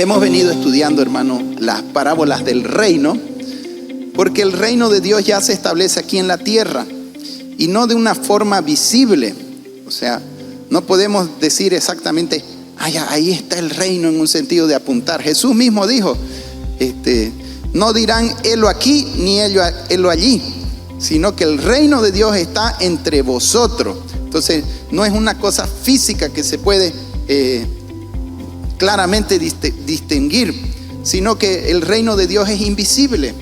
Hemos venido estudiando, hermano, las parábolas del reino, porque el reino de Dios ya se establece aquí en la tierra y no de una forma visible. O sea, no podemos decir exactamente, ahí está el reino, en un sentido de apuntar. Jesús mismo dijo, no dirán helo aquí ni helo allí, sino que el reino de Dios está entre vosotros. Entonces no es una cosa física que se puede claramente distinguir, sino que el reino de Dios es invisible.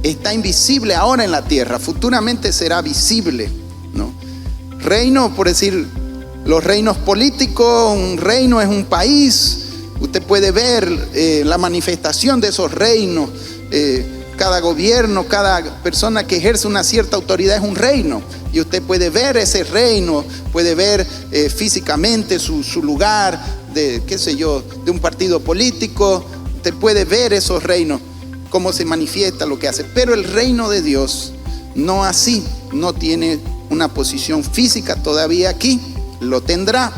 Está invisible ahora en la tierra, futuramente será visible, ¿no? Reino, por decir, los reinos políticos, un reino es un país. Usted puede ver la manifestación de esos reinos. Cada gobierno, cada persona que ejerce una cierta autoridad es un reino. Y usted puede ver ese reino, puede ver físicamente su lugar de, de un partido político. Usted puede ver esos reinos, cómo se manifiesta, lo que hace. Pero el reino de Dios no así, no tiene una posición física todavía aquí. Lo tendrá,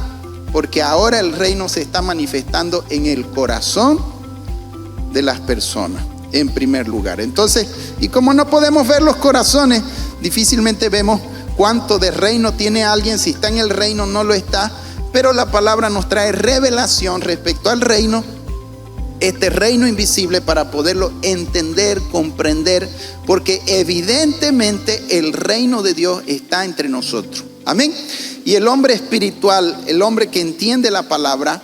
porque ahora el reino se está manifestando en el corazón de las personas, en primer lugar. Entonces, y como no podemos ver los corazones, difícilmente vemos cuánto de reino tiene alguien, si está en el reino, no lo está. Pero la palabra nos trae revelación respecto al reino, este reino invisible, para poderlo entender, comprender, porque evidentemente el reino de Dios está entre nosotros. Amén. Y el hombre espiritual, el hombre que entiende la palabra,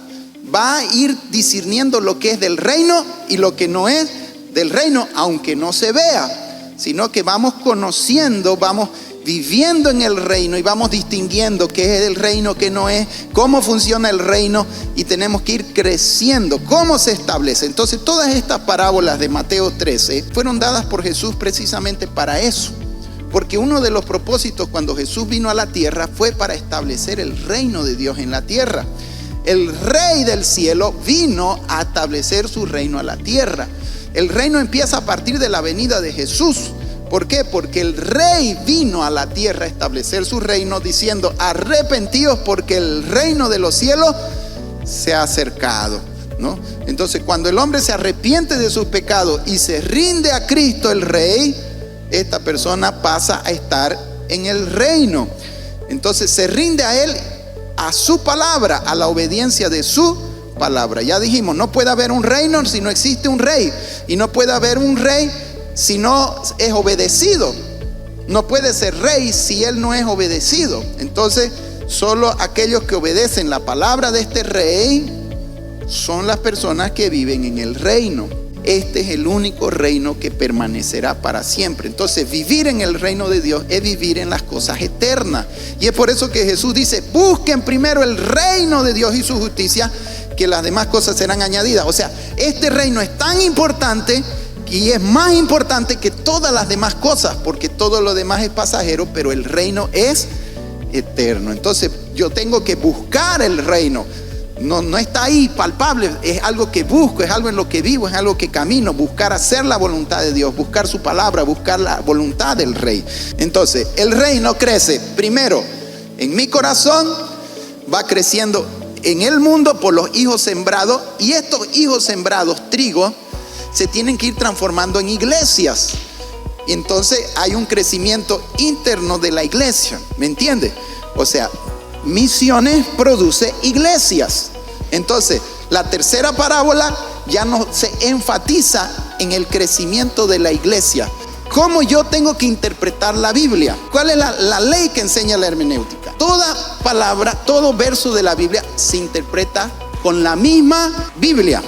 va a ir discerniendo lo que es del reino y lo que no es del reino, aunque no se vea, sino que vamos conociendo, vamos viviendo en el reino y vamos distinguiendo qué es del reino, qué no es, cómo funciona el reino, y tenemos que ir creciendo, cómo se establece. Entonces todas estas parábolas de Mateo 13 fueron dadas por Jesús precisamente para eso, porque uno de los propósitos cuando Jesús vino a la tierra fue para establecer el reino de Dios en la tierra. El Rey del cielo vino a establecer su reino a la tierra. El reino empieza a partir de la venida de Jesús. ¿Por qué? Porque el Rey vino a la tierra a establecer su reino diciendo: arrepentíos porque el reino de los cielos se ha acercado, ¿no? Entonces, cuando el hombre se arrepiente de sus pecados y se rinde a Cristo el Rey, esta persona pasa a estar en el reino. Entonces se rinde a Él, a su palabra, a la obediencia de su palabra. Ya dijimos, no puede haber un reino si no existe un rey, y no puede haber un rey si no es obedecido. No puede ser rey si él no es obedecido. Entonces, solo aquellos que obedecen la palabra de este rey son las personas que viven en el reino. Este es el único reino que permanecerá para siempre. Entonces, vivir en el reino de Dios es vivir en las cosas eternas. Y es por eso que Jesús dice: busquen primero el reino de Dios y su justicia, que las demás cosas serán añadidas. O sea, este reino es tan importante y es más importante que todas las demás cosas, porque todo lo demás es pasajero, pero el reino es eterno. Entonces, yo tengo que buscar el reino. No está ahí palpable, es algo que busco, es algo en lo que vivo, es algo que camino, buscar hacer la voluntad de Dios, buscar su palabra, buscar la voluntad del Rey. Entonces, el reino crece primero en mi corazón, va creciendo en el mundo por los hijos sembrados, y estos hijos sembrados, trigo, se tienen que ir transformando en iglesias. Y entonces hay un crecimiento interno de la iglesia, ¿me entiende? O sea, misiones produce iglesias. Entonces, la tercera parábola ya no se enfatiza en el crecimiento de la iglesia. ¿Cómo yo tengo que interpretar la Biblia? ¿Cuál es la ley que enseña la hermenéutica? Toda palabra, todo verso de la Biblia se interpreta con la misma Biblia,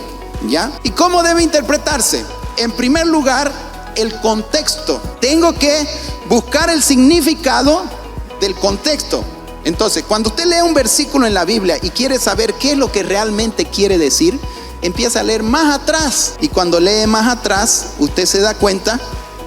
¿ya? ¿Y cómo debe interpretarse? En primer lugar, el contexto. Tengo que buscar el significado del contexto. Entonces, cuando usted lee un versículo en la Biblia y quiere saber qué es lo que realmente quiere decir, empieza a leer más atrás. Y cuando lee más atrás, usted se da cuenta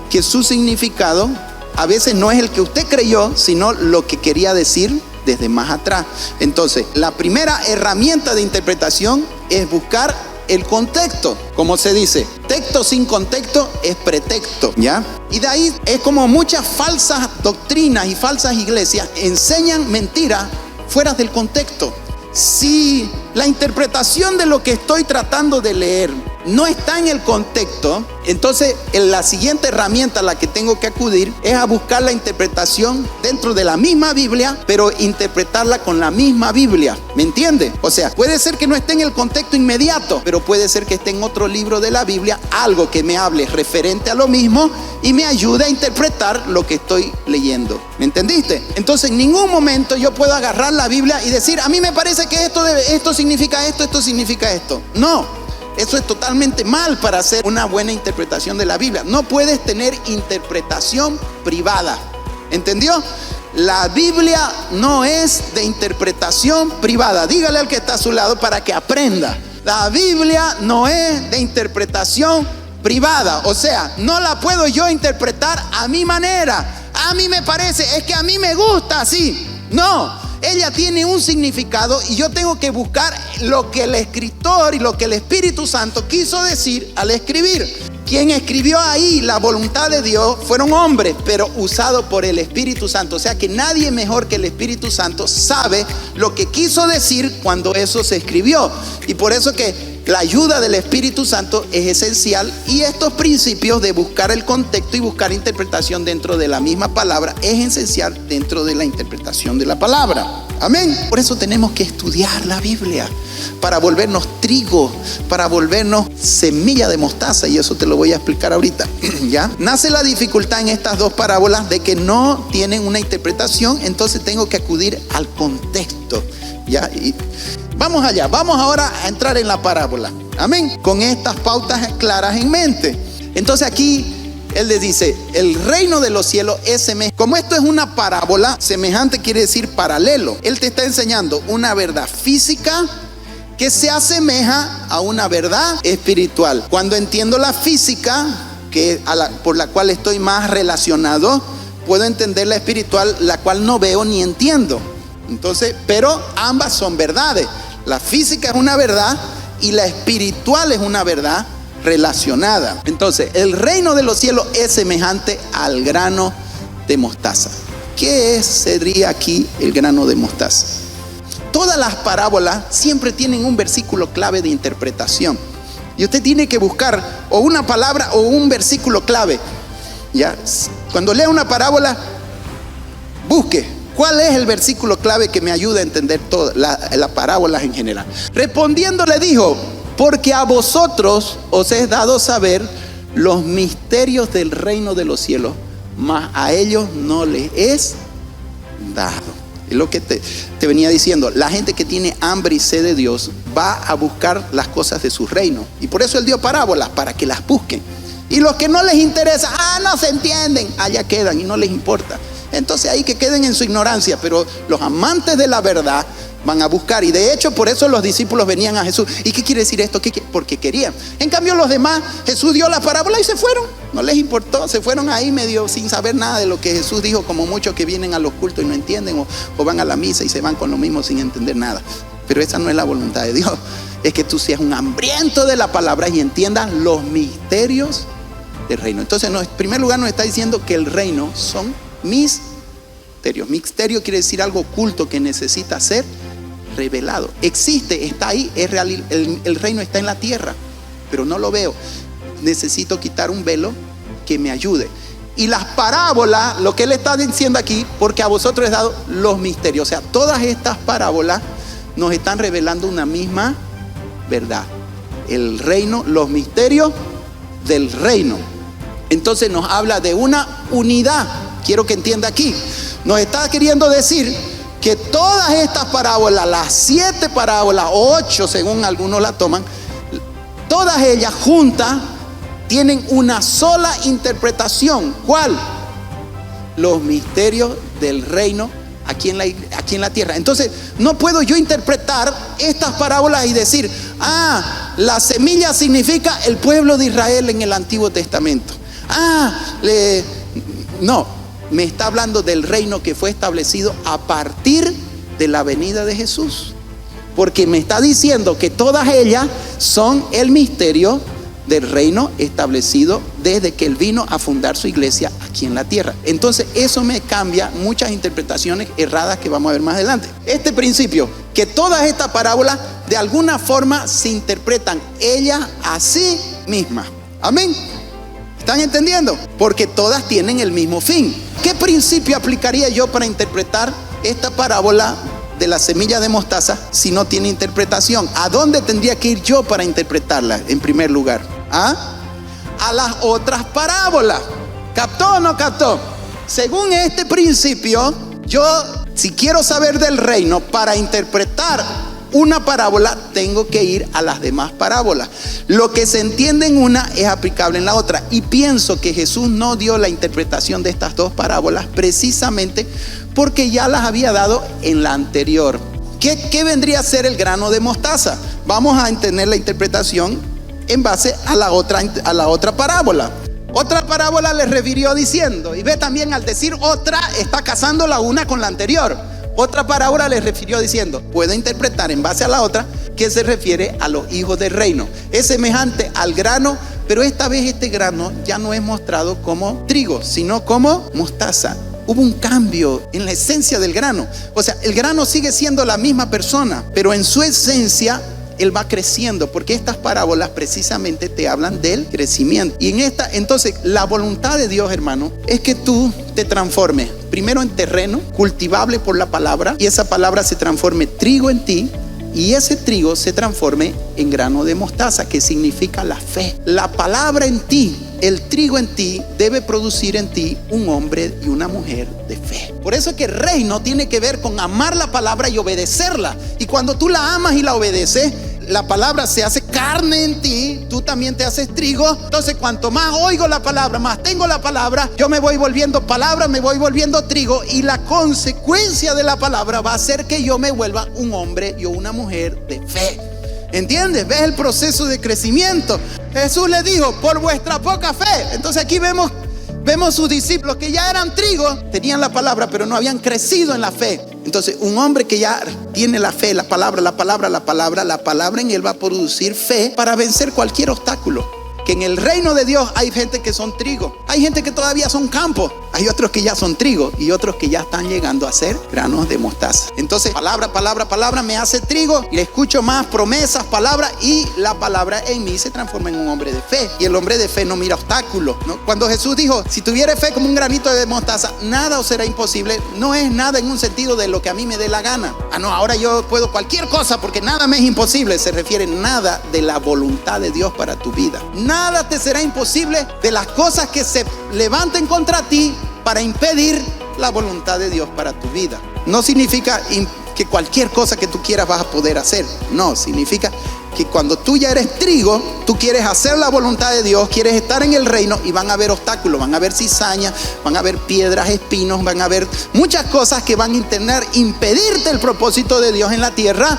que su significado a veces no es el que usted creyó, sino lo que quería decir desde más atrás. Entonces, la primera herramienta de interpretación es buscar el contexto. Como se dice, texto sin contexto es pretexto, ¿ya? Y de ahí es como muchas falsas doctrinas y falsas iglesias enseñan mentiras fuera del contexto. Si la interpretación de lo que estoy tratando de leer no está en el contexto, entonces la siguiente herramienta a la que tengo que acudir es a buscar la interpretación dentro de la misma Biblia, pero interpretarla con la misma Biblia. ¿Me entiende? O sea, puede ser que no esté en el contexto inmediato, pero puede ser que esté en otro libro de la Biblia, algo que me hable referente a lo mismo y me ayude a interpretar lo que estoy leyendo. ¿Me entendiste? Entonces en ningún momento yo puedo agarrar la Biblia y decir, a mí me parece que esto significa esto significa esto. No. Eso es totalmente mal para hacer una buena interpretación de la Biblia. No puedes tener interpretación privada. ¿Entendió? La Biblia no es de interpretación privada. Dígale al que está a su lado para que aprenda. La Biblia no es de interpretación privada. O sea, no la puedo yo interpretar a mi manera. A mí me parece, es que a mí me gusta así. No. Ella tiene un significado y yo tengo que buscar lo que el escritor y lo que el Espíritu Santo quiso decir al escribir. Quien escribió ahí la voluntad de Dios fueron hombres, pero usados por el Espíritu Santo. O sea que nadie mejor que el Espíritu Santo sabe lo que quiso decir cuando eso se escribió. Y por eso que la ayuda del Espíritu Santo es esencial, y estos principios de buscar el contexto y buscar interpretación dentro de la misma palabra es esencial dentro de la interpretación de la palabra. Amén. Por eso tenemos que estudiar la Biblia para volvernos trigo, para volvernos semilla de mostaza, y eso te lo voy a explicar ahorita. ¿Ya? Nace la dificultad en estas dos parábolas de que no tienen una interpretación, entonces tengo que acudir al contexto. ¿Ya? Y vamos allá, vamos ahora a entrar en la parábola. Amén. Con estas pautas claras en mente. Entonces aquí él les dice, el reino de los cielos es semejante. Como esto es una parábola, semejante quiere decir paralelo. Él te está enseñando una verdad física que se asemeja a una verdad espiritual. Cuando entiendo la física, por la cual estoy más relacionado, puedo entender la espiritual, la cual no veo ni entiendo. Entonces, pero ambas son verdades. La física es una verdad y la espiritual es una verdad relacionada. Entonces, el reino de los cielos es semejante al grano de mostaza. ¿Qué sería aquí el grano de mostaza? Todas las parábolas siempre tienen un versículo clave de interpretación. Y usted tiene que buscar o una palabra o un versículo clave. ¿Ya? Cuando lea una parábola, busque cuál es el versículo clave que me ayuda a entender todas las parábolas en general. Respondiendo le dijo, porque a vosotros os es dado saber los misterios del reino de los cielos, mas a ellos no les es dado. Es lo que te venía diciendo. La gente que tiene hambre y sed de Dios va a buscar las cosas de su reino. Y por eso Él dio parábolas, para que las busquen. Y los que no les interesa, no se entienden, allá quedan y no les importa. Entonces ahí que queden en su ignorancia. Pero los amantes de la verdad van a buscar. Y de hecho por eso los discípulos venían a Jesús. ¿Y qué quiere decir esto? Porque querían. En cambio los demás, Jesús dio la parábola y se fueron. No les importó, se fueron ahí medio sin saber nada de lo que Jesús dijo, como muchos que vienen a los cultos y no entienden, o van a la misa y se van con lo mismo sin entender nada. Pero esa no es la voluntad de Dios. Es que tú seas un hambriento de la palabra y entiendas los misterios del reino. Entonces en primer lugar nos está diciendo que el reino son misterios. Misterio quiere decir algo oculto que necesita ser revelado. Existe, está ahí, es real. El reino está en la tierra, pero no lo veo. Necesito quitar un velo que me ayude. Y las parábolas, lo que él está diciendo aquí, porque a vosotros es dado los misterios. O sea, todas estas parábolas nos están revelando una misma verdad. El reino, los misterios del reino. Entonces nos habla de una unidad. Quiero que entienda aquí. Nos está queriendo decir que todas estas parábolas, las 7 parábolas, 8 según algunos la toman, todas ellas juntas tienen una sola interpretación. ¿Cuál? Los misterios del reino aquí en la tierra. Entonces no puedo yo interpretar estas parábolas y decir, la semilla significa el pueblo de Israel en el Antiguo Testamento. No, me está hablando del reino que fue establecido a partir de la venida de Jesús. Porque me está diciendo que todas ellas son el misterio del reino establecido desde que Él vino a fundar su iglesia aquí en la tierra. Entonces eso me cambia muchas interpretaciones erradas que vamos a ver más adelante. Este principio, que todas estas parábolas de alguna forma se interpretan ellas a sí mismas. Amén. ¿Están entendiendo? Porque todas tienen el mismo fin. ¿Qué principio aplicaría yo para interpretar esta parábola de la semilla de mostaza si no tiene interpretación? ¿A dónde tendría que ir yo para interpretarla en primer lugar? A las otras parábolas. ¿Captó o no captó? Según este principio, yo, si quiero saber del reino, para interpretar una parábola, tengo que ir a las demás parábolas. Lo que se entiende en una es aplicable en la otra. Y pienso que Jesús no dio la interpretación de estas dos parábolas precisamente porque ya las había dado en la anterior. ¿Qué vendría a ser el grano de mostaza? Vamos a entender la interpretación en base a la otra parábola. Otra parábola le refirió diciendo, y ve también al decir otra, está casando la una con la anterior. Otra parábola le refirió diciendo, puedo interpretar en base a la otra, que se refiere a los hijos del reino. Es semejante al grano, pero esta vez este grano ya no es mostrado como trigo, sino como mostaza. Hubo un cambio en la esencia del grano. O sea, el grano sigue siendo la misma persona, pero en su esencia él va creciendo, porque estas parábolas precisamente te hablan del crecimiento. Y entonces la voluntad de Dios, hermano, es que tú te transformes primero en terreno cultivable por la palabra, y esa palabra se transforme trigo en ti, y ese trigo se transforme en grano de mostaza, que significa la fe. La palabra en ti, el trigo en ti, debe producir en ti un hombre y una mujer de fe. Por eso es que el reino tiene que ver con amar la palabra y obedecerla. Y cuando tú la amas y la obedeces, la palabra se hace carne en ti, tú también te haces trigo. Entonces cuanto más oigo la palabra, más tengo la palabra, yo me voy volviendo palabra, me voy volviendo trigo, y la consecuencia de la palabra va a ser que yo me vuelva un hombre y una mujer de fe. ¿Entiendes? ¿Ves el proceso de crecimiento? Jesús le dijo, por vuestra poca fe. Entonces aquí vemos sus discípulos que ya eran trigo, tenían la palabra, pero no habían crecido en la fe. Entonces un hombre que ya tiene la fe, la palabra en él va a producir fe para vencer cualquier obstáculo. Que en el reino de Dios hay gente que son trigo, hay gente que todavía son campos, hay otros que ya son trigo y otros que ya están llegando a ser granos de mostaza. Entonces palabra me hace trigo, y le escucho más promesas, palabras, y la palabra en mí se transforma en un hombre de fe. Y el hombre de fe no mira obstáculos, ¿no? Cuando Jesús dijo, si tuviere fe como un granito de mostaza, nada os será imposible, no es nada en un sentido de lo que a mí me dé la gana. No, ahora yo puedo cualquier cosa porque nada me es imposible. Se refiere nada de la voluntad de Dios para tu vida. Nada te será imposible de las cosas que se levanten contra ti para impedir la voluntad de Dios para tu vida. No significa que cualquier cosa que tú quieras vas a poder hacer. No, significa que cuando tú ya eres trigo, tú quieres hacer la voluntad de Dios, quieres estar en el reino, y van a haber obstáculos, van a haber cizañas, van a haber piedras, espinos, van a haber muchas cosas que van a intentar impedirte el propósito de Dios en la tierra.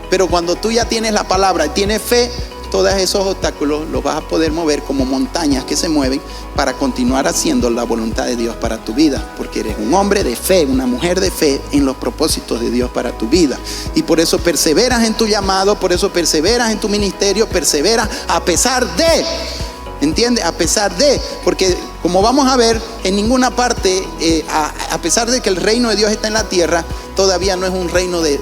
Pero cuando tú ya tienes la palabra y tienes fe, todos esos obstáculos los vas a poder mover como montañas que se mueven para continuar haciendo la voluntad de Dios para tu vida, porque eres un hombre de fe, una mujer de fe en los propósitos de Dios para tu vida. Y por eso perseveras en tu llamado, por eso perseveras en tu ministerio, perseveras a pesar de, ¿entiendes? A pesar de, porque como vamos a ver, en ninguna parte, a pesar de que el reino de Dios está en la tierra, todavía no es un reino de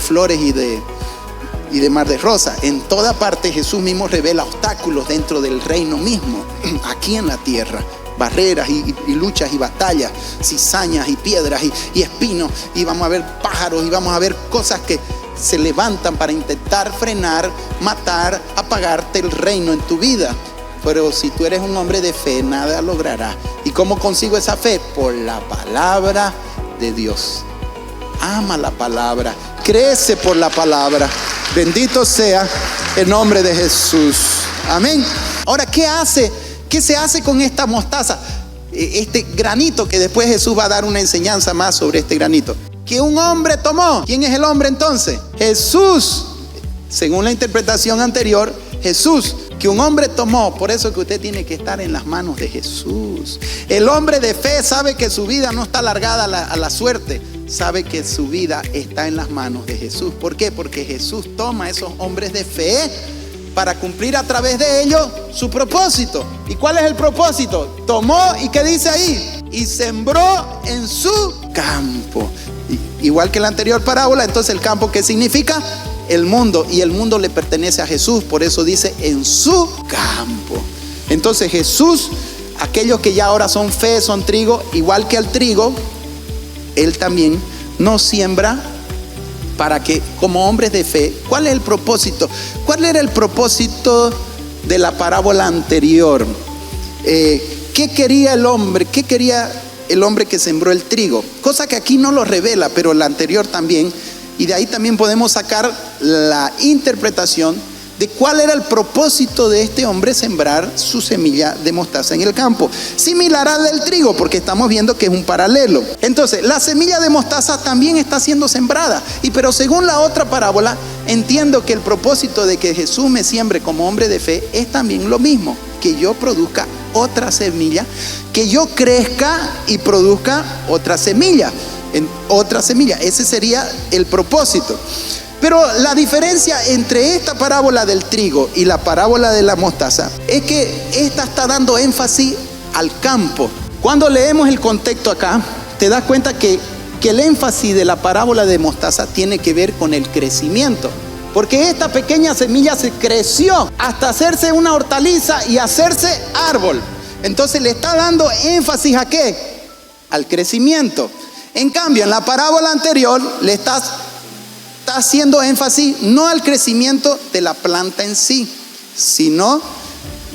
flores y de mar de rosa. En toda parte Jesús mismo revela obstáculos dentro del reino mismo, aquí en la tierra, barreras y luchas y batallas, cizañas y piedras y espinos, y vamos a ver pájaros, y vamos a ver cosas que se levantan para intentar frenar, matar, apagarte el reino en tu vida. Pero si tú eres un hombre de fe, nada lograrás. ¿Y cómo consigo esa fe? Por la palabra de Dios. Ama la palabra, crece por la palabra. Bendito sea el nombre de Jesús. Amén. Ahora, ¿qué se hace con esta mostaza? Este granito, que después Jesús va a dar una enseñanza más sobre este granito. Que un hombre tomó. ¿Quién es el hombre entonces? Jesús. Según la interpretación anterior, Jesús, que un hombre tomó. Por eso que usted tiene que estar en las manos de Jesús. El hombre de fe sabe que su vida no está largada a la suerte. Sabe que su vida está en las manos de Jesús. ¿Por qué? Porque Jesús toma a esos hombres de fe para cumplir a través de ellos su propósito. ¿Y cuál es el propósito? Tomó, ¿y qué dice ahí? Y sembró en su campo. Igual que la anterior parábola, entonces el campo, ¿qué significa? El mundo, y el mundo le pertenece a Jesús, por eso dice en su campo. Entonces Jesús, aquellos que ya ahora son fe, son trigo, igual que al trigo, Él también nos siembra para que como hombres de fe, ¿cuál es el propósito? ¿Cuál era el propósito de la parábola anterior? ¿Qué quería el hombre? ¿Qué quería el hombre que sembró el trigo? Cosa que aquí no lo revela, pero la anterior también. Y de ahí también podemos sacar la interpretación de cuál era el propósito de este hombre sembrar su semilla de mostaza en el campo. Similar al del trigo, porque estamos viendo que es un paralelo. Entonces, la semilla de mostaza también está siendo sembrada. Pero según la otra parábola, entiendo que el propósito de que Jesús me siembre como hombre de fe es también lo mismo. Que yo produzca otra semilla, que yo crezca y produzca otra semilla. Ese sería el propósito. Pero la diferencia entre esta parábola del trigo y la parábola de la mostaza es que esta está dando énfasis al campo. Cuando leemos el contexto acá, te das cuenta que el énfasis de la parábola de mostaza tiene que ver con el crecimiento. Porque esta pequeña semilla se creció hasta hacerse una hortaliza y hacerse árbol. Entonces le está dando énfasis ¿a qué? Al crecimiento. En cambio, en la parábola anterior le está haciendo énfasis no al crecimiento de la planta en sí, sino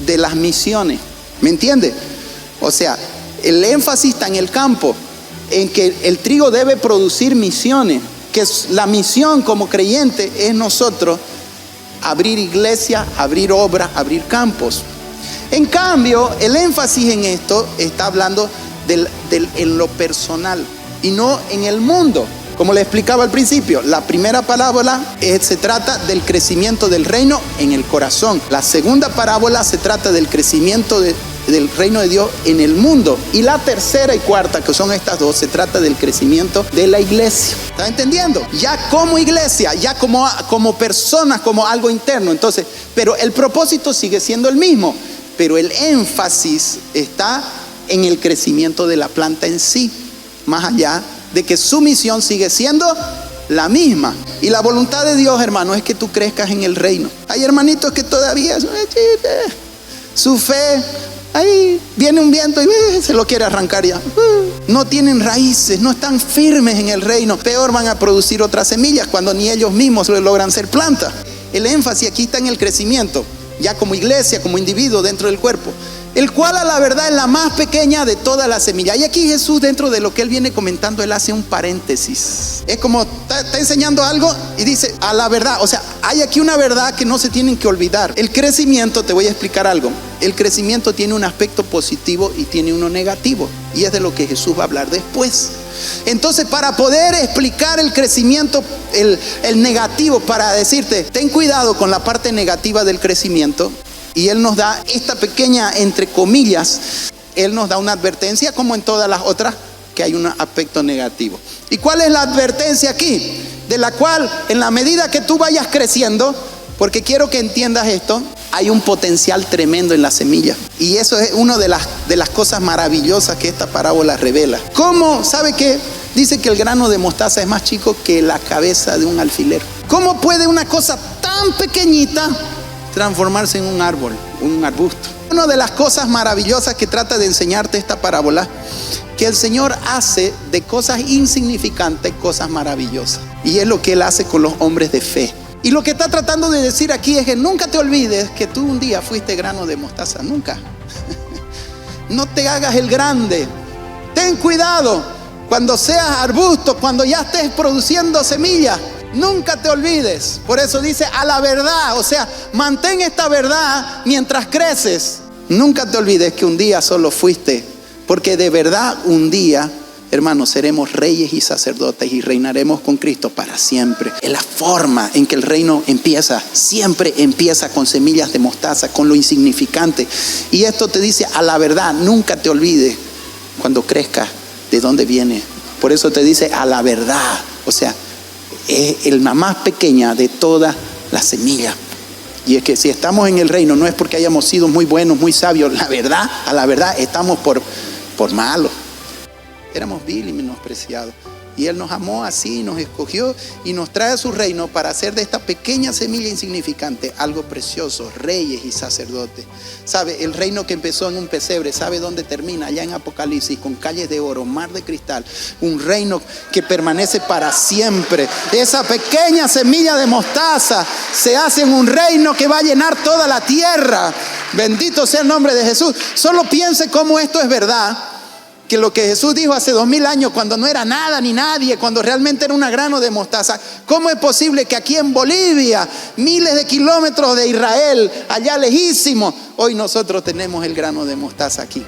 de las misiones. ¿Me entiende? O sea, el énfasis está en el campo, en que el trigo debe producir misiones, que la misión como creyente es nosotros abrir iglesia, abrir obras, abrir campos. En cambio, el énfasis en esto está hablando en lo personal y no en el mundo. Como le explicaba al principio, la primera parábola se trata del crecimiento del reino en el corazón. La segunda parábola se trata del crecimiento del reino de Dios en el mundo. Y la tercera y cuarta, que son estas dos, se trata del crecimiento de la iglesia. ¿Está entendiendo? Ya como iglesia, ya como personas, como algo interno. Entonces, pero el propósito sigue siendo el mismo, pero el énfasis está en el crecimiento de la planta en sí, más allá de que su misión sigue siendo la misma. Y la voluntad de Dios, hermano, es que tú crezcas en el reino. Hay hermanitos que todavía su fe, ahí viene un viento y se lo quiere arrancar ya. No tienen raíces, no están firmes en el reino. Peor, van a producir otras semillas cuando ni ellos mismos logran ser plantas. El énfasis aquí está en el crecimiento, ya como iglesia, como individuo dentro del cuerpo, el cual a la verdad es la más pequeña de todas las semillas. Y aquí Jesús, dentro de lo que Él viene comentando, Él hace un paréntesis. Es como está enseñando algo y dice a la verdad. O sea, hay aquí una verdad que no se tienen que olvidar. El crecimiento, te voy a explicar algo. El crecimiento tiene un aspecto positivo y tiene uno negativo. Y es de lo que Jesús va a hablar después. Entonces, para poder explicar el crecimiento, el negativo, para decirte, ten cuidado con la parte negativa del crecimiento. Y Él nos da esta pequeña, entre comillas, Él nos da una advertencia, como en todas las otras, que hay un aspecto negativo. ¿Y cuál es la advertencia aquí? De la cual, en la medida que tú vayas creciendo, porque quiero que entiendas esto, hay un potencial tremendo en la semilla. Y eso es una de las cosas maravillosas que esta parábola revela. ¿Cómo? ¿Sabe qué? Dice que el grano de mostaza es más chico que la cabeza de un alfiler. ¿Cómo puede una cosa tan pequeñita transformarse en un árbol, un arbusto? Una de las cosas maravillosas que trata de enseñarte esta parábola, que el Señor hace de cosas insignificantes cosas maravillosas. Y es lo que Él hace con los hombres de fe. Y lo que está tratando de decir aquí es que nunca te olvides que tú un día fuiste grano de mostaza. Nunca. No te hagas el grande. Ten cuidado cuando seas arbusto, cuando ya estés produciendo semillas. Nunca te olvides. Por eso dice a la verdad. O sea, mantén esta verdad mientras creces. Nunca te olvides que un día solo fuiste. Porque de verdad un día, hermanos, seremos reyes y sacerdotes y reinaremos con Cristo para siempre. Es la forma en que el reino empieza. Siempre empieza con semillas de mostaza, con lo insignificante. Y esto te dice a la verdad. Nunca te olvides cuando crezcas de dónde viene. Por eso te dice a la verdad. O sea, es la más pequeña de todas las semillas. Y es que si estamos en el reino no es porque hayamos sido muy buenos, muy sabios. A la verdad estamos por malos. Éramos vil y menospreciados. Y Él nos amó así, nos escogió y nos trae a su reino para hacer de esta pequeña semilla insignificante algo precioso, reyes y sacerdotes. ¿Sabe? El reino que empezó en un pesebre, ¿sabe dónde termina? Allá en Apocalipsis, con calles de oro, mar de cristal. Un reino que permanece para siempre. Esa pequeña semilla de mostaza se hace en un reino que va a llenar toda la tierra. Bendito sea el nombre de Jesús. Solo piense cómo esto es verdad. Que lo que Jesús dijo hace 2000 años, cuando no era nada ni nadie, cuando realmente era un grano de mostaza, ¿cómo es posible que aquí en Bolivia, miles de kilómetros de Israel, allá lejísimo, hoy nosotros tenemos el grano de mostaza aquí?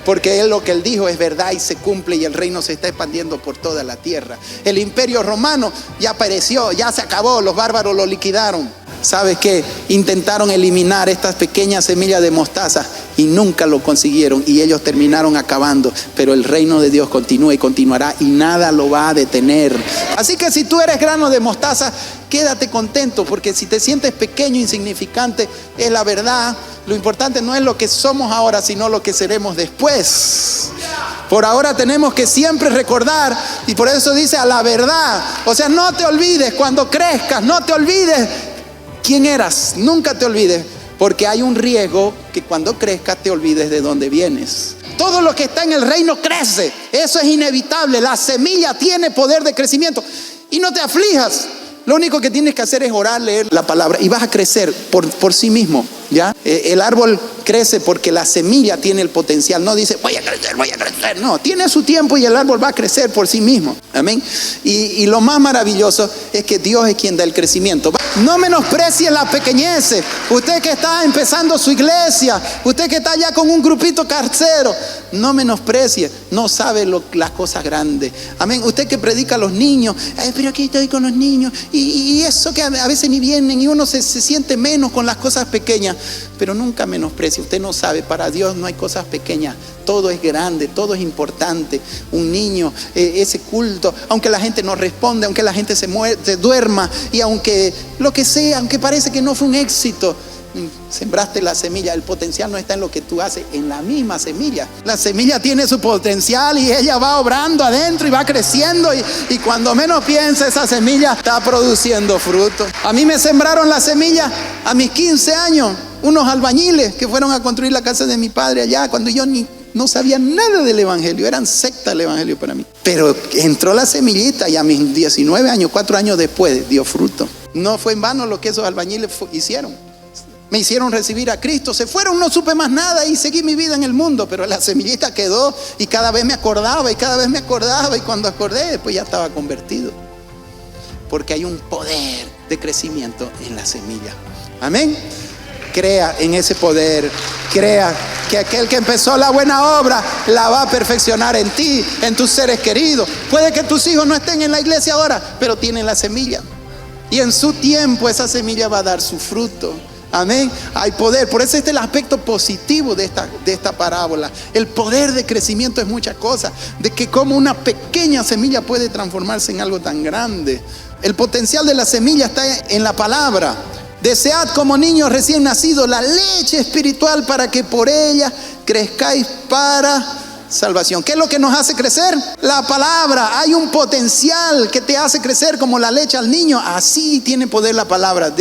Porque lo que Él dijo es verdad y se cumple, y el reino se está expandiendo por toda la tierra. El imperio romano ya pereció, ya se acabó, los bárbaros lo liquidaron. ¿Sabes qué? Intentaron eliminar estas pequeñas semillas de mostaza y nunca lo consiguieron, y ellos terminaron acabando. Pero el reino de Dios continúa y continuará, y nada lo va a detener. Así que si tú eres grano de mostaza, quédate contento, porque si te sientes pequeño, insignificante, es la verdad. Lo importante no es lo que somos ahora, sino lo que seremos después. Por ahora tenemos que siempre recordar, y por eso dice a la verdad. O sea, no te olvides cuando crezcas, no te olvides quién eras, nunca te olvides, porque hay un riesgo que cuando crezcas te olvides de dónde vienes. Todo lo que está en el reino crece, eso es inevitable. La semilla tiene poder de crecimiento, y no te aflijas. Lo único que tienes que hacer es orar, leer la palabra, y vas a crecer por sí mismo, ¿ya? El árbol crece porque la semilla tiene el potencial. No dice voy a crecer, no, tiene su tiempo y el árbol va a crecer por sí mismo. Amén. Y lo más maravilloso es que Dios es quien da el crecimiento. No menosprecie las pequeñeces. Usted que está empezando su iglesia, usted que está ya con un grupito carcero, no menosprecie, no sabe las cosas grandes. Amén. Usted que predica a los niños, pero aquí estoy con los niños, y eso que a veces ni vienen, y uno se siente menos con las cosas pequeñas. Pero nunca menosprecie. Usted no sabe, para Dios no hay cosas pequeñas. Todo es grande, todo es importante. Un niño, ese culto, aunque la gente no responde, aunque la gente se duerma, y aunque lo que sea, aunque parece que no fue un éxito, sembraste la semilla. El potencial no está en lo que tú haces, en la misma semilla. La semilla tiene su potencial y ella va obrando adentro y va creciendo, y cuando menos piensa, esa semilla está produciendo fruto. A mí me sembraron la semilla a mis 15 años unos albañiles que fueron a construir la casa de mi padre allá, cuando yo no sabía nada del evangelio. Eran secta el evangelio para mí. Pero entró la semillita, y a mis 19 años, 4 años después, dio fruto. No fue en vano lo que esos albañiles hicieron. Me hicieron recibir a Cristo. Se fueron, no supe más nada y seguí mi vida en el mundo. Pero la semillita quedó, y cada vez me acordaba, y cuando acordé, después ya estaba convertido. Porque hay un poder de crecimiento en la semilla. Amén. Crea en ese poder. Crea que aquel que empezó la buena obra la va a perfeccionar en ti, en tus seres queridos. Puede que tus hijos no estén en la iglesia ahora, pero tienen la semilla, y en su tiempo esa semilla va a dar su fruto. Amén. Hay poder. Por eso este es el aspecto positivo de esta parábola. El poder de crecimiento es muchas cosas. De que como una pequeña semilla puede transformarse en algo tan grande. El potencial de la semilla está en la palabra. Desead como niños recién nacidos la leche espiritual, para que por ella crezcáis para salvación. ¿Qué es lo que nos hace crecer? La palabra. Hay un potencial que te hace crecer como la leche al niño. Así tiene poder la palabra.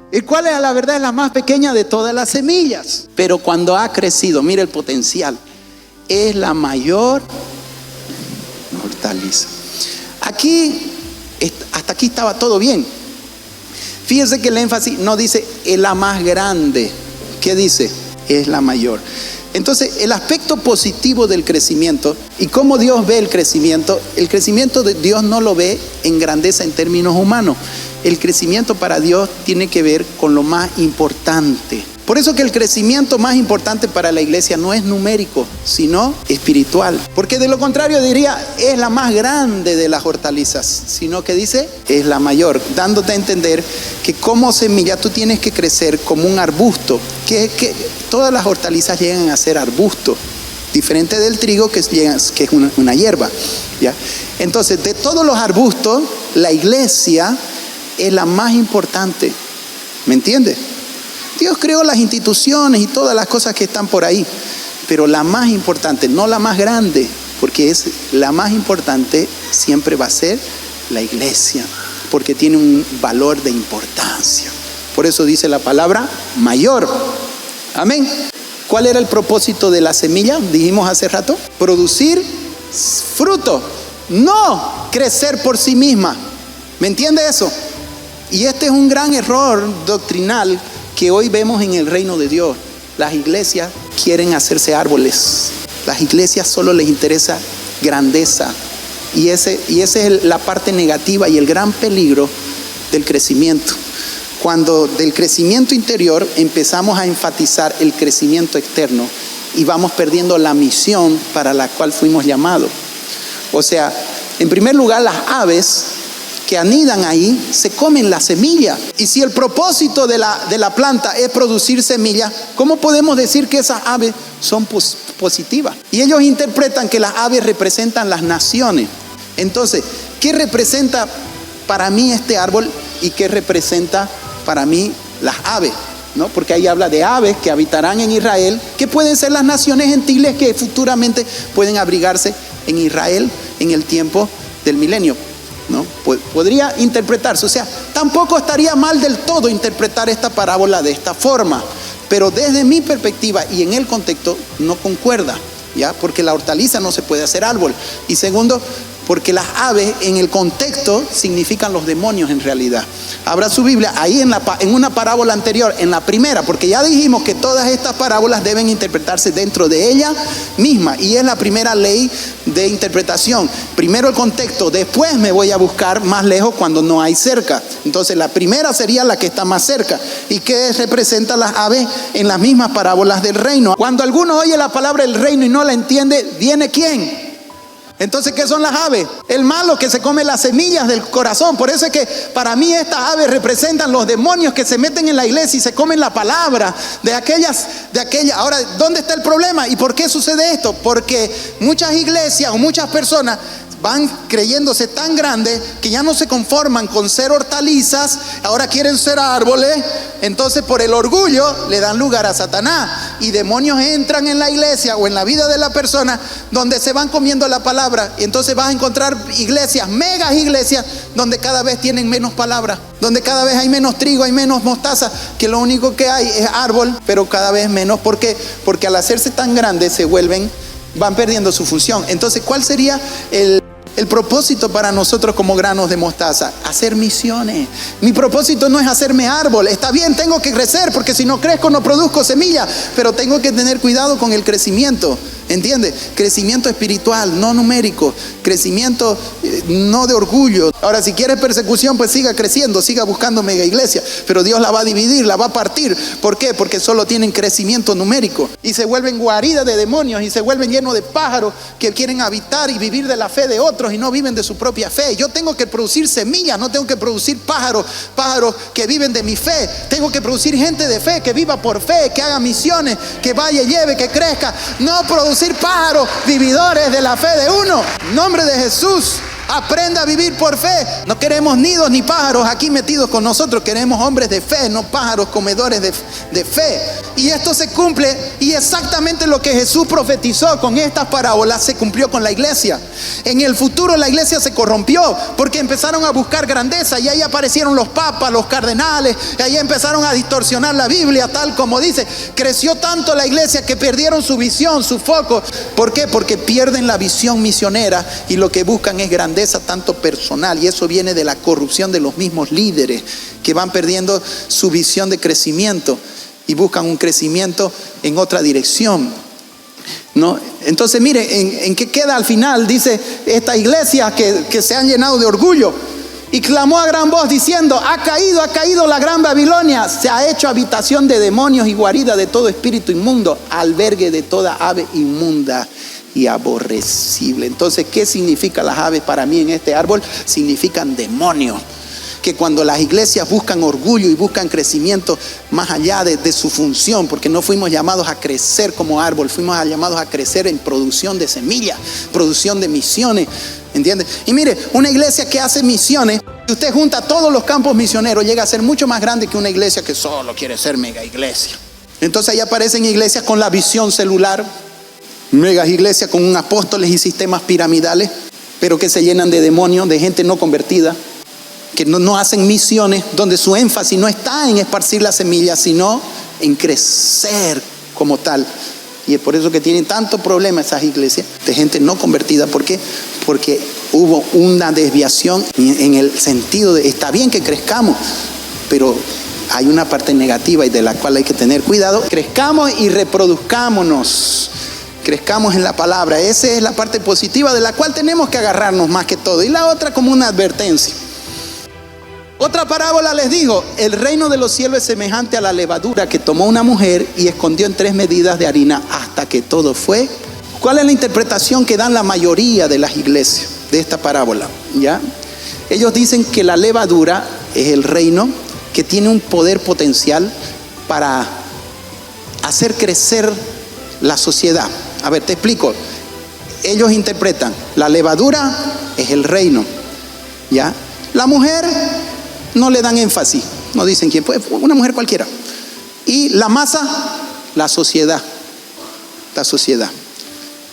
El cual, a la verdad, es la más pequeña de todas las semillas. Pero cuando ha crecido, mira el potencial, es la mayor hortaliza. Hasta aquí estaba todo bien. Fíjense que el énfasis no dice es la más grande. ¿Qué dice? Es la mayor. Entonces, el aspecto positivo del crecimiento y cómo Dios ve el crecimiento de Dios no lo ve en grandeza en términos humanos. El crecimiento para Dios tiene que ver con lo más importante. Por eso que el crecimiento más importante para la iglesia no es numérico, sino espiritual. Porque de lo contrario diría, es la más grande de las hortalizas, sino que dice, es la mayor, dándote a entender que como semilla tú tienes que crecer como un arbusto, que todas las hortalizas llegan a ser arbustos, diferente del trigo que es una hierba, ¿ya? Entonces, de todos los arbustos, la iglesia es la más importante. ¿Me entiendes? Dios creó las instituciones y todas las cosas que están por ahí, pero la más importante, no la más grande, porque es la más importante, siempre va a ser la iglesia, porque tiene un valor de importancia. Por eso dice la palabra mayor. Amén. ¿Cuál era el propósito de la semilla? Dijimos hace rato, producir fruto, no crecer por sí misma. ¿Me entiende eso? Y este es un gran error doctrinal que hoy vemos en el reino de Dios. Las iglesias quieren hacerse árboles. Las iglesias solo les interesa grandeza. Y esa es la parte negativa y el gran peligro del crecimiento. Cuando del crecimiento interior empezamos a enfatizar el crecimiento externo y vamos perdiendo la misión para la cual fuimos llamados. O sea, en primer lugar, las aves que anidan ahí se comen la semilla. Y si el propósito de la planta es producir semillas, ¿cómo podemos decir que esas aves son positivas? Y ellos interpretan que las aves representan las naciones. Entonces, ¿qué representa para mí este árbol y qué representa para mí las aves? ¿No? Porque ahí habla de aves que habitarán en Israel, que pueden ser las naciones gentiles que futuramente pueden abrigarse en Israel en el tiempo del milenio, ¿no? Podría interpretarse, o sea, tampoco estaría mal del todo interpretar esta parábola de esta forma, pero desde mi perspectiva y en el contexto no concuerda, ¿ya? Porque la hortaliza no se puede hacer árbol, y segundo, porque las aves en el contexto significan los demonios en realidad. Abra su Biblia ahí en una parábola anterior, en la primera, porque ya dijimos que todas estas parábolas deben interpretarse dentro de ella misma, y es la primera ley de interpretación. Primero el contexto, después me voy a buscar más lejos cuando no hay cerca. Entonces la primera sería la que está más cerca. ¿Y qué representa las aves en las mismas parábolas del reino? Cuando alguno oye la palabra del reino y no la entiende, ¿viene quién? Entonces, ¿qué son las aves? El malo que se come las semillas del corazón. Por eso es que para mí estas aves representan los demonios que se meten en la iglesia y se comen la palabra de aquellas. Ahora, ¿dónde está el problema? ¿Y por qué sucede esto? Porque muchas iglesias o muchas personas van creyéndose tan grandes que ya no se conforman con ser hortalizas, ahora quieren ser árboles. Entonces por el orgullo le dan lugar a Satanás y demonios entran en la iglesia o en la vida de la persona donde se van comiendo la palabra. Y entonces vas a encontrar iglesias, megas iglesias, donde cada vez tienen menos palabra, donde cada vez hay menos trigo, hay menos mostaza, que lo único que hay es árbol, pero cada vez menos. ¿Por qué? Porque al hacerse tan grandes van perdiendo su función. Entonces, ¿cuál sería el propósito para nosotros como granos de mostaza? Hacer misiones. Mi propósito no es hacerme árbol. Está bien, tengo que crecer, porque si no crezco no produzco semilla, pero tengo que tener cuidado con el crecimiento. ¿Entiende? Crecimiento espiritual, no numérico. Crecimiento no de orgullo. Ahora, si quieres persecución, pues siga creciendo, siga buscando mega iglesia, pero Dios la va a dividir, la va a partir. ¿Por qué? Porque solo tienen crecimiento numérico y se vuelven guaridas de demonios y se vuelven llenos de pájaros que quieren habitar y vivir de la fe de otros y no viven de su propia fe. Yo tengo que producir semillas, no tengo que producir pájaros que viven de mi fe. Tengo que producir gente de fe, que viva por fe, que haga misiones, que vaya y lleve, que crezca. No producir pájaros vividores de la fe de uno. En nombre de Jesús, aprenda a vivir por fe. No queremos nidos ni pájaros aquí metidos con nosotros. Queremos hombres de fe, no pájaros comedores de fe. Y esto se cumple, y exactamente lo que Jesús profetizó con estas parábolas se cumplió con la iglesia. En el futuro la iglesia se corrompió porque empezaron a buscar grandeza, y ahí aparecieron los papas, los cardenales, y ahí empezaron a distorsionar la Biblia tal como dice. Creció tanto la iglesia que perdieron su visión, su foco. ¿Por qué? Porque pierden la visión misionera y lo que buscan es grandeza tanto personal, y eso viene de la corrupción de los mismos líderes que van perdiendo su visión de crecimiento y buscan un crecimiento en otra dirección, ¿no? Entonces mire, ¿en qué queda al final? Dice, esta iglesia que se han llenado de orgullo, y clamó a gran voz diciendo, ha caído la gran Babilonia, se ha hecho habitación de demonios y guarida de todo espíritu inmundo, albergue de toda ave inmunda y aborrecible. Entonces, ¿qué significan las aves para mí en este árbol? Significan demonios. Que cuando las iglesias buscan orgullo y buscan crecimiento más allá de su función, porque no fuimos llamados a crecer como árbol, fuimos llamados a crecer en producción de semillas, producción de misiones, ¿entiendes? Y mire, una iglesia que hace misiones Si usted junta todos los campos misioneros, llega a ser mucho más grande que una iglesia que solo quiere ser mega iglesia. Entonces ahí aparecen iglesias con la visión celular, megas iglesias con apóstoles y sistemas piramidales, pero que se llenan de demonios, de gente no convertida, que no hacen misiones, donde su énfasis no está en esparcir la semilla, sino en crecer como tal. Y es por eso que tienen tanto problema esas iglesias de gente no convertida. ¿Por qué? Porque hubo una desviación en el sentido de, está bien que crezcamos, pero hay una parte negativa y de la cual hay que tener cuidado. Crezcamos y reproduzcámonos. Crezcamos en la palabra. Esa es la parte positiva de la cual tenemos que agarrarnos más que todo. Y la otra como una advertencia. Otra parábola les digo: el reino de los cielos es semejante a la levadura que tomó una mujer y escondió en 3 medidas de harina hasta que todo fue. ¿Cuál es la interpretación que dan la mayoría de las iglesias de esta parábola? ¿Ya? Ellos dicen que la levadura es el reino que tiene un poder potencial para hacer crecer la sociedad. A ver, te explico. Ellos interpretan, la levadura es el reino, ¿ya? La mujer no le dan énfasis, no dicen quién fue, una mujer cualquiera. Y la masa, la sociedad,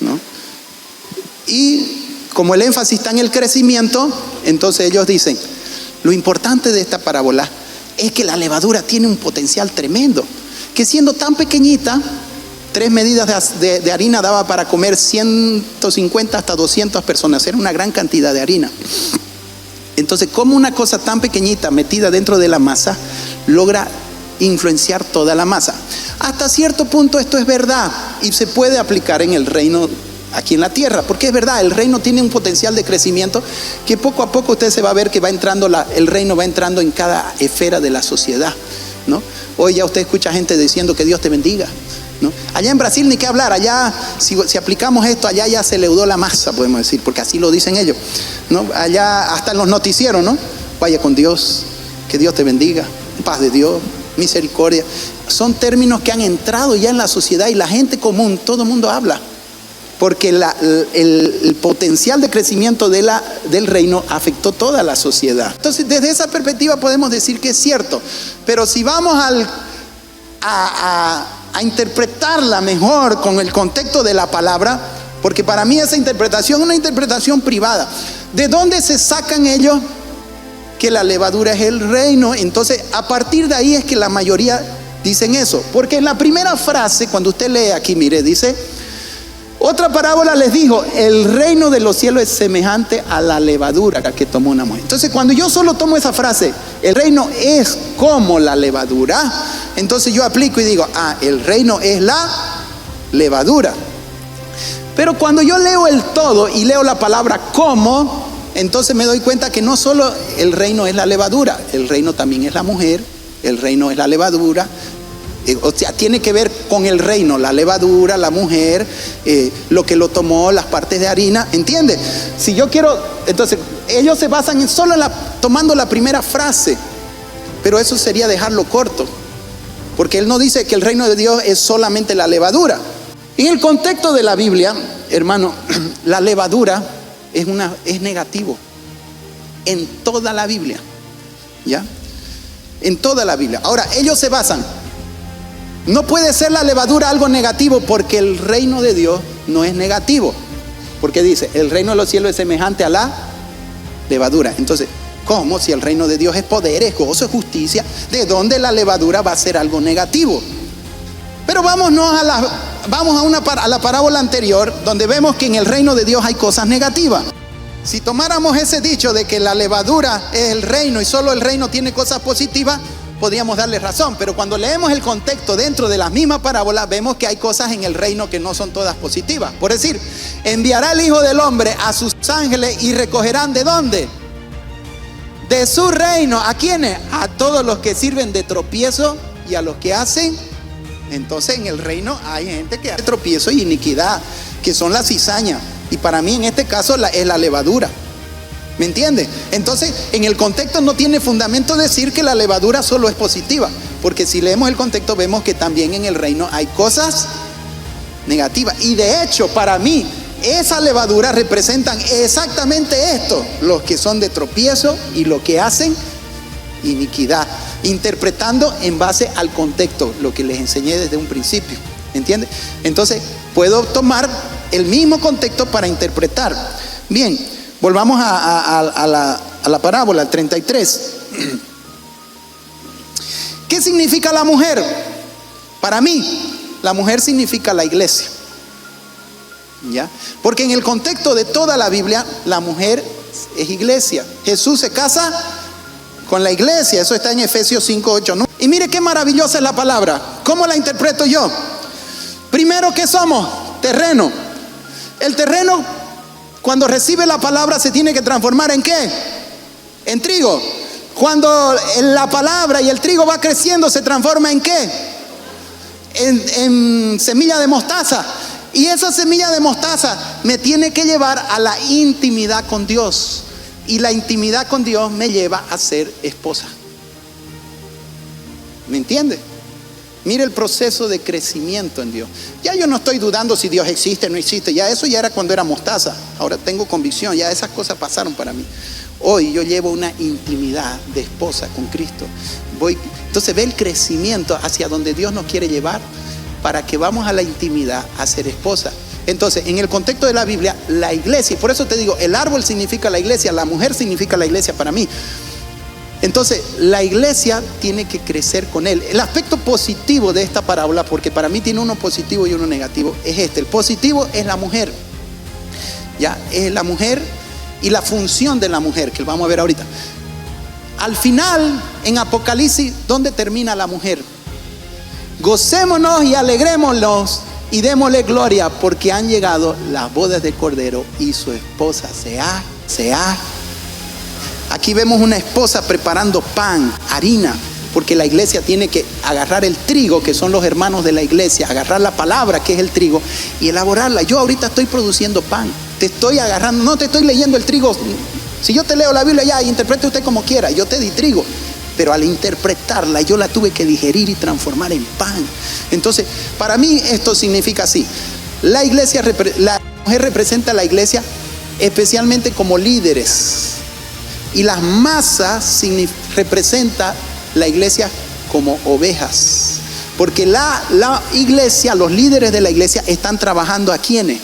¿no? Y como el énfasis está en el crecimiento, entonces ellos dicen, lo importante de esta parábola es que la levadura tiene un potencial tremendo, que siendo tan pequeñita, 3 medidas de harina daba para comer 150 hasta 200 personas, era una gran cantidad de harina. Entonces, ¿cómo una cosa tan pequeñita metida dentro de la masa logra influenciar toda la masa? Hasta cierto punto esto es verdad y se puede aplicar en el reino aquí en la tierra, porque es verdad, el reino tiene un potencial de crecimiento que poco a poco usted se va a ver que va entrando, el reino va entrando en cada esfera de la sociedad, ¿no? Hoy ya usted escucha gente diciendo que Dios te bendiga, ¿no? Allá en Brasil ni qué hablar, allá si aplicamos esto, allá ya se leudó la masa, podemos decir, porque así lo dicen ellos, ¿no? Allá hasta en los noticieros, ¿no? Vaya con Dios, que Dios te bendiga, paz de Dios, misericordia. Son términos que han entrado ya en la sociedad y la gente común, todo el mundo habla, porque el potencial de crecimiento del reino afectó toda la sociedad. Entonces, desde esa perspectiva podemos decir que es cierto, pero si vamos a interpretarla mejor con el contexto de la palabra, porque para mí esa interpretación es una interpretación privada. ¿De dónde se sacan ellos que la levadura es el reino? Entonces, a partir de ahí es que la mayoría dicen eso, porque en la primera frase, cuando usted lee aquí, mire, dice, otra parábola les dijo, el reino de los cielos es semejante a la levadura que tomó una mujer. Entonces, cuando yo solo tomo esa frase, el reino es como la levadura, entonces yo aplico y digo, el reino es la levadura. Pero cuando yo leo el todo y leo la palabra como, entonces me doy cuenta que no solo el reino es la levadura, el reino también es la mujer, el reino es la levadura. O sea, tiene que ver con el reino, la levadura, la mujer, lo que lo tomó, las partes de harina, ¿entiende? Si yo quiero, entonces ellos se basan en solo tomando la primera frase, pero eso sería dejarlo corto, porque él no dice que el reino de Dios es solamente la levadura. En el contexto de la Biblia, hermano, la levadura es negativo en toda la Biblia, ¿ya? En toda la Biblia. Ahora, ellos se basan, no puede ser la levadura algo negativo porque el reino de Dios no es negativo, porque dice, el reino de los cielos es semejante a la levadura. Entonces, ¿cómo? Si el reino de Dios es poder, es gozo, es justicia, ¿de dónde la levadura va a ser algo negativo? Pero vámonos a la parábola anterior, donde vemos que en el reino de Dios hay cosas negativas. Si tomáramos ese dicho de que la levadura es el reino y solo el reino tiene cosas positivas, podríamos darle razón, pero cuando leemos el contexto dentro de la misma parábola, vemos que hay cosas en el reino que no son todas positivas. Por decir, enviará el Hijo del Hombre a sus ángeles y recogerán ¿de dónde? De su reino. ¿A quiénes? A todos los que sirven de tropiezo y a los que hacen. Entonces en el reino hay gente que hace tropiezo y iniquidad, que son la cizaña, y para mí en este caso es la levadura. ¿Me entiende? Entonces, en el contexto no tiene fundamento decir que la levadura solo es positiva, porque si leemos el contexto vemos que también en el reino hay cosas negativas. Y de hecho, para mí, esa levadura representan exactamente esto, los que son de tropiezo y los que hacen iniquidad, interpretando en base al contexto, lo que les enseñé desde un principio, ¿entiendes? Entonces puedo tomar el mismo contexto para interpretar. Bien, volvamos a la parábola, al 33. ¿Qué significa la mujer? Para mí, la mujer significa la iglesia, ¿ya? Porque en el contexto de toda la Biblia, la mujer es iglesia. Jesús se casa con la iglesia, eso está en Efesios 5:8, ¿no? Y mire qué maravillosa es la palabra. ¿Cómo la interpreto yo? Primero, ¿qué somos? Terreno. El terreno, cuando recibe la palabra, se tiene que transformar ¿en qué? En trigo. Cuando la palabra y el trigo va creciendo, se transforma ¿en qué? En semilla de mostaza. Y esa semilla de mostaza me tiene que llevar a la intimidad con Dios. Y la intimidad con Dios me lleva a ser esposa. ¿Me entiende? Mire el proceso de crecimiento en Dios. Ya yo no estoy dudando si Dios existe o no existe. Ya eso ya era cuando era mostaza. Ahora tengo convicción. Ya esas cosas pasaron para mí. Hoy yo llevo una intimidad de esposa con Cristo. Entonces ve el crecimiento hacia donde Dios nos quiere llevar, para que vamos a la intimidad a ser esposa. Entonces, en el contexto de la Biblia, la iglesia, y por eso te digo, el árbol significa la iglesia, la mujer significa la iglesia para mí. Entonces, la iglesia tiene que crecer con él. El aspecto positivo de esta parábola, porque para mí tiene uno positivo y uno negativo, es este. El positivo es la mujer. Ya, es la mujer y la función de la mujer, que vamos a ver ahorita. Al final, en Apocalipsis, ¿dónde termina la mujer? Gocémonos y alegrémonos y démosle gloria, porque han llegado las bodas del Cordero y su esposa se ha. Aquí vemos una esposa preparando pan, harina, porque la iglesia tiene que agarrar el trigo, que son los hermanos de la iglesia, agarrar la palabra, que es el trigo, y elaborarla. Yo ahorita estoy produciendo pan, te estoy agarrando, no te estoy leyendo el trigo. Si yo te leo la Biblia ya, interprete usted como quiera, yo te di trigo. Pero al interpretarla, yo la tuve que digerir y transformar en pan. Entonces, para mí esto significa así. La mujer representa a la iglesia especialmente como líderes. Y las masas representa la iglesia como ovejas. Porque la iglesia, los líderes de la iglesia están trabajando ¿a quiénes?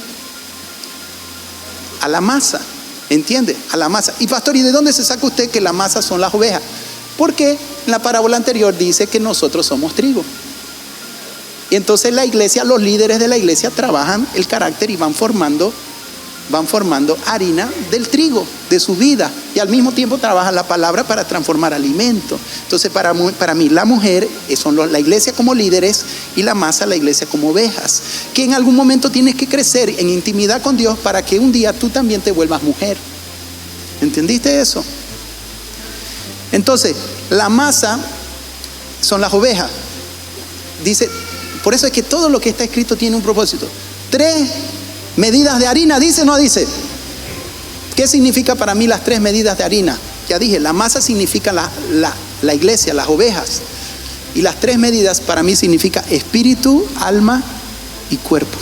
A la masa. ¿Entiende? A la masa. Y pastor, ¿y de dónde se saca usted que la masa son las ovejas? Porque en la parábola anterior dice que nosotros somos trigo. Y entonces la iglesia, los líderes de la iglesia trabajan el carácter y van formando harina del trigo, de su vida. Y al mismo tiempo trabajan la palabra para transformar alimento. Entonces para mí la mujer son la iglesia como líderes y la masa la iglesia como ovejas. Que en algún momento tienes que crecer en intimidad con Dios para que un día tú también te vuelvas mujer. ¿Entendiste eso? Entonces, la masa son las ovejas. Dice, por eso es que todo lo que está escrito tiene un propósito. 3 medidas de harina, ¿dice o no dice? ¿Qué significa para mí las 3 medidas de harina? Ya dije, la masa significa la iglesia, las ovejas. Y las 3 medidas para mí significa espíritu, alma y cuerpo.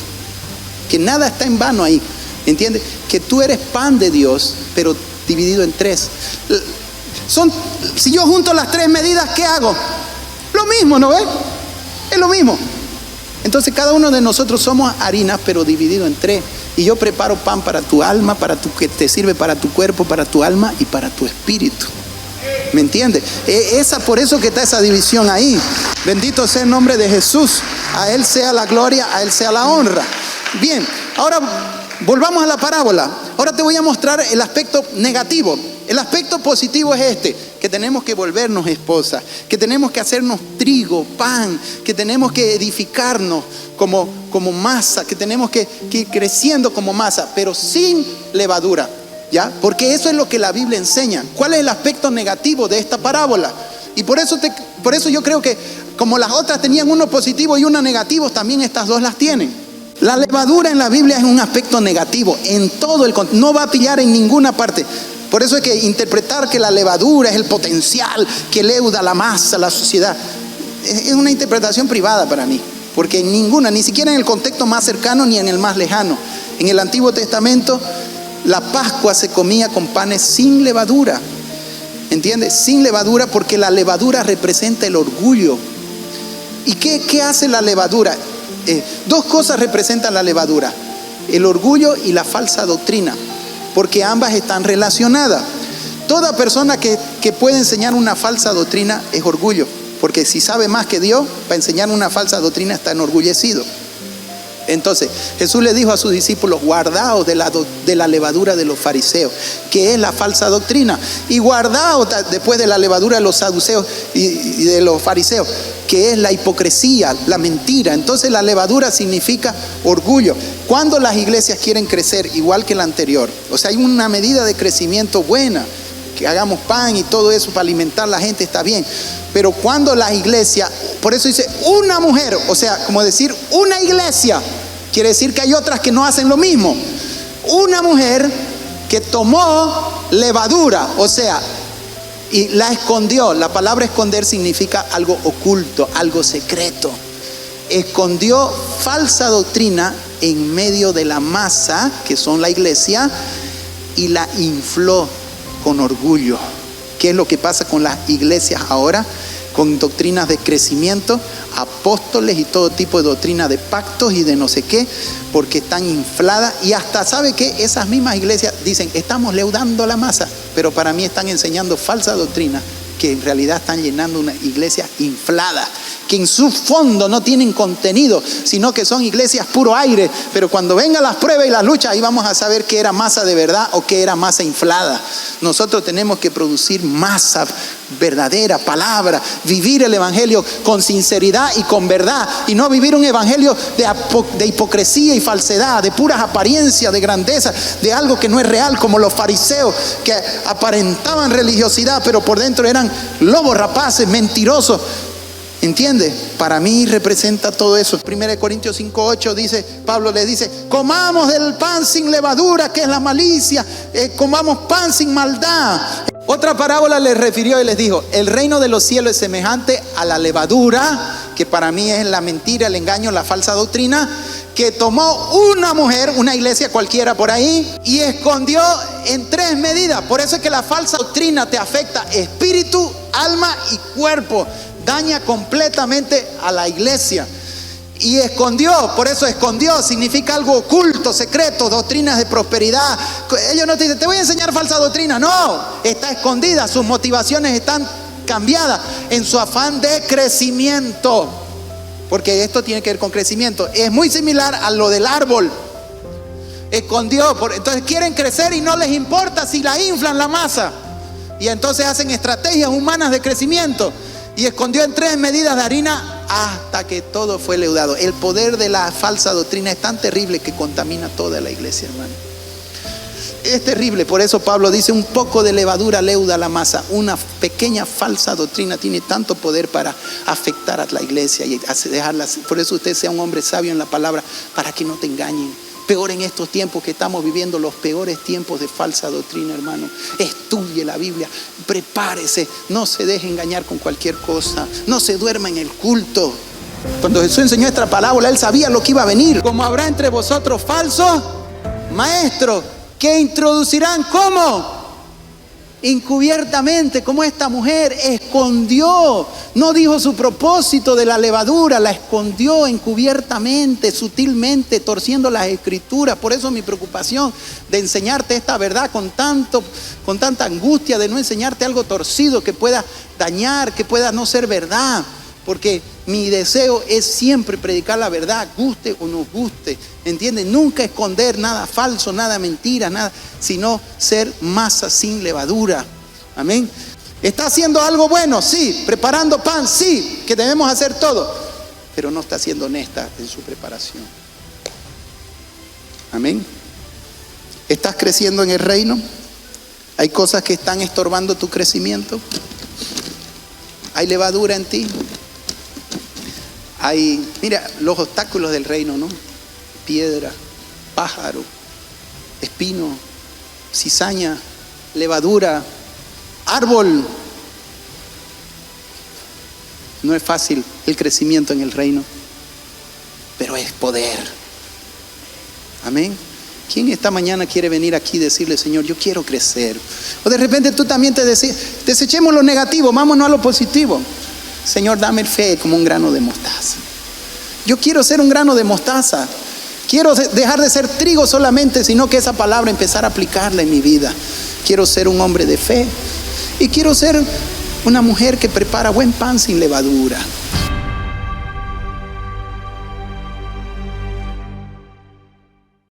Que nada está en vano ahí. ¿Entiendes? Que tú eres pan de Dios, pero dividido en 3. Si yo junto las 3 medidas, ¿qué hago? Lo mismo, ¿no ves? Es lo mismo. Entonces cada uno de nosotros somos harina, pero dividido en 3. Y yo preparo pan para tu alma, que te sirve para tu cuerpo, para tu alma y para tu espíritu. ¿Me entiendes? Por eso que está esa división ahí. Bendito sea el nombre de Jesús. A Él sea la gloria, a Él sea la honra. Bien, ahora volvamos a la parábola. Ahora te voy a mostrar el aspecto negativo. El aspecto positivo es que tenemos que volvernos esposas, que tenemos que hacernos trigo, pan, que tenemos que edificarnos como masa, que tenemos que ir creciendo como masa, pero sin levadura, ¿ya? Porque eso es lo que la Biblia enseña. ¿Cuál es el aspecto negativo de esta parábola? Y por eso yo creo que como las otras tenían uno positivo y uno negativo, también estas dos las tienen. La levadura en la Biblia es un aspecto negativo, en todo no va a pillar en ninguna parte. Por eso es que interpretar que la levadura es el potencial que leuda la masa, la sociedad, es una interpretación privada para mí. porque en ninguna, ni siquiera en el contexto más cercano ni en el más lejano. En el Antiguo Testamento la Pascua se comía con panes sin levadura. ¿Entiendes? Sin levadura, porque la levadura representa el orgullo. ¿Y qué hace la levadura? Dos cosas representan la levadura: el orgullo y la falsa doctrina, porque ambas están relacionadas. Toda persona que puede enseñar una falsa doctrina es orgullo, porque si sabe más que Dios, para enseñar una falsa doctrina está enorgullecido. Entonces Jesús le dijo a sus discípulos: guardaos de la levadura de los fariseos, que es la falsa doctrina, y guardaos después de la levadura de los saduceos y de los fariseos, que es la hipocresía, la mentira. Entonces la levadura significa orgullo. Cuando las iglesias quieren crecer igual que la anterior, o sea, hay una medida de crecimiento buena, que hagamos pan y todo eso para alimentar a la gente, está bien. Pero cuando las iglesias, por eso dice una mujer, o sea, como decir una iglesia, quiere decir que hay otras que no hacen lo mismo. Una mujer que tomó levadura, o sea, y la escondió. La palabra esconder significa algo oculto, algo secreto. Escondió falsa doctrina en medio de la masa, que son la iglesia, y la infló con orgullo. ¿Qué es lo que pasa con las iglesias ahora? Con doctrinas de crecimiento, apóstoles y todo tipo de doctrinas de pactos y de no sé qué, porque están infladas. Y hasta, ¿sabe qué? Esas mismas iglesias dicen: estamos leudando a la masa, pero para mí están enseñando falsa doctrina, que en realidad están llenando una iglesia inflada, que en su fondo no tienen contenido, sino que son iglesias puro aire. Pero cuando vengan las pruebas y las luchas, ahí vamos a saber qué era masa de verdad o qué era masa inflada. Nosotros tenemos que producir masa verdadera, palabra, vivir el evangelio con sinceridad y con verdad, y no vivir un evangelio de hipocresía y falsedad, de puras apariencias, de grandeza, de algo que no es real, como los fariseos, que aparentaban religiosidad pero por dentro eran lobos rapaces, mentirosos. ¿Entiende? Para mí representa todo eso. 1 Corintios 5:8 dice, Pablo les dice: comamos del pan sin levadura, que es la malicia, comamos pan sin maldad. Otra parábola les refirió y les dijo: el reino de los cielos es semejante a la levadura, que para mí es la mentira, el engaño, la falsa doctrina, que tomó una mujer, una iglesia cualquiera por ahí, y escondió en 3 medidas. Por eso es que la falsa doctrina te afecta espíritu, alma y cuerpo. Daña completamente a la iglesia. Y escondió, por eso escondió significa algo oculto, secreto, doctrinas de prosperidad. Ellos no te dicen: te voy a enseñar falsa doctrina. No, está escondida, sus motivaciones están cambiadas en su afán de crecimiento, porque esto tiene que ver con crecimiento. Es muy similar a lo del árbol. Escondió, entonces quieren crecer y no les importa si la inflan la masa, y entonces hacen estrategias humanas de crecimiento. Y escondió en 3 medidas de harina hasta que todo fue leudado. El poder de la falsa doctrina es tan terrible que contamina toda la iglesia, hermano. Es terrible. Por eso Pablo dice: un poco de levadura leuda la masa. Una pequeña falsa doctrina tiene tanto poder para afectar a la iglesia y dejarla. Por eso usted sea un hombre sabio en la palabra, para que no te engañen. Peor en estos tiempos que estamos viviendo, los peores tiempos de falsa doctrina, hermano. Estudie la Biblia, prepárese, no se deje engañar con cualquier cosa, no se duerma en el culto. Cuando Jesús enseñó esta parábola, Él sabía lo que iba a venir. Como habrá entre vosotros falsos maestros, que introducirán, ¿cómo? Encubiertamente, como esta mujer escondió, no dijo su propósito de la levadura, la escondió encubiertamente, sutilmente, torciendo las escrituras. Por eso mi preocupación de enseñarte esta verdad con tanta angustia, de no enseñarte algo torcido que pueda dañar, que pueda no ser verdad. Porque mi deseo es siempre predicar la verdad, guste o no guste, ¿entiendes? Nunca esconder nada falso, nada mentira, nada, sino ser masa sin levadura. Amén. ¿Está haciendo algo bueno? Sí. ¿Preparando pan? Sí. Que debemos hacer todo. Pero no está siendo honesta en su preparación. Amén. ¿Estás creciendo en el reino? ¿Hay cosas que están estorbando tu crecimiento? ¿Hay levadura en ti? Mira, los obstáculos del reino, ¿no? Piedra, pájaro, espino, cizaña, levadura, árbol. No es fácil el crecimiento en el reino. es poder. Amén. ¿Quién esta mañana quiere venir aquí y decirle, Señor, yo quiero crecer? O de repente tú también te decís, desechemos lo negativo, vámonos a lo positivo. Señor, dame fe como un grano de mostaza. Yo quiero ser un grano de mostaza. Quiero dejar de ser trigo solamente, sino que esa palabra empezar a aplicarla en mi vida. Quiero ser un hombre de fe. Y quiero ser una mujer que prepara buen pan sin levadura.